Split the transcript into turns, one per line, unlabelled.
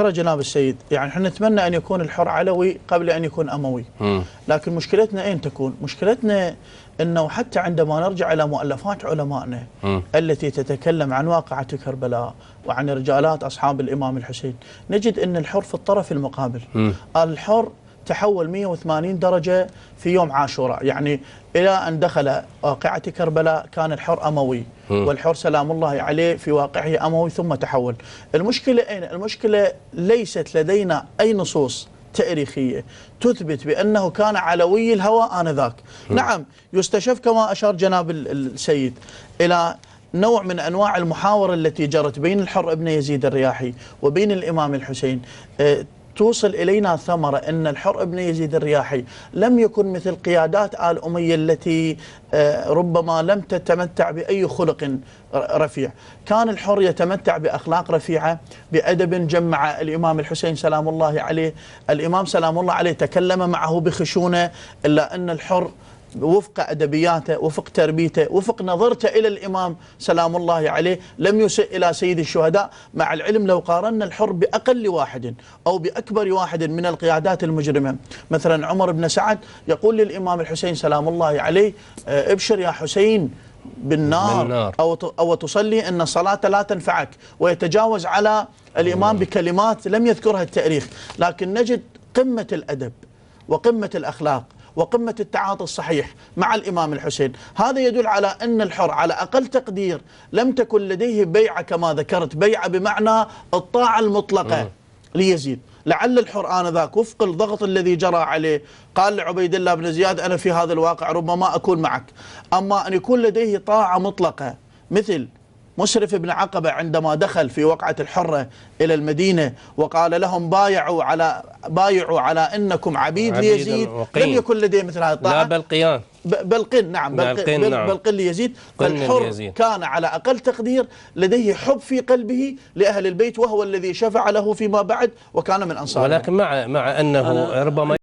ترى جناب السيد، يعني احنا نتمنى ان يكون الحر علوي قبل ان يكون اموي. لكن مشكلتنا اين تكون؟ مشكلتنا انه حتى عندما نرجع الى مؤلفات علمائنا التي تتكلم عن واقعة كربلاء وعن رجالات اصحاب الامام الحسين، نجد ان الحر في الطرف المقابل. الحر تحول 180 درجة في يوم عاشوراء، يعني إلى أن دخل واقعة كربلاء كان الحر أموي، والحر سلام الله عليه في واقعه أموي ثم تحول. المشكلة أين؟ المشكلة ليست لدينا أي نصوص تاريخية تثبت بأنه كان علوي الهوى آنذاك. نعم يستشف كما أشار جناب السيد إلى نوع من أنواع المحاورة التي جرت بين الحر ابن يزيد الرياحي وبين الإمام الحسين، توصل إلينا ثمرة أن الحر ابن يزيد الرياحي لم يكن مثل قيادات آل أمية التي ربما لم تتمتع بأي خلق رفيع. كان الحر يتمتع بأخلاق رفيعة، بأدب جمع الإمام الحسين سلام الله عليه. الإمام سلام الله عليه تكلم معه بخشونة، إلا أن الحر وفق أدبياته، وفق تربيته، وفق نظرته إلى الإمام سلام الله عليه لم يسئ إلى سيد الشهداء. مع العلم لو قارنا الحر بأقل واحد أو بأكبر واحد من القيادات المجرمة، مثلا عمر بن سعد يقول للإمام الحسين سلام الله عليه: ابشر يا حسين بالنار أو تصلي أن الصلاة لا تنفعك، ويتجاوز على الإمام بكلمات لم يذكرها التاريخ. لكن نجد قمة الأدب وقمة الأخلاق وقمة التعاطي الصحيح مع الإمام الحسين. هذا يدل على أن الحر على أقل تقدير لم تكن لديه بيعة كما ذكرت، بيعة بمعنى الطاعة المطلقة ليزيد. لعل الحر آنذاك وفق الضغط الذي جرى عليه قال لعبيد الله بن زياد: أنا في هذا الواقع ربما أكون معك. أما أن يكون لديه طاعة مطلقة مثل مسرف بن عقبة عندما دخل في وقعة الحرة إلى المدينة وقال لهم: بايعوا على أنكم عبيد ليزيد، لم يكن لديه مثل هذه الطاعة.
لا بلقيان،
بلقن، نعم بلقن ليزيد. فالحر كان على أقل تقدير لديه حب في قلبه لأهل البيت، وهو الذي شفع له فيما بعد وكان من أنصاره.
ولكن مع أنه ربما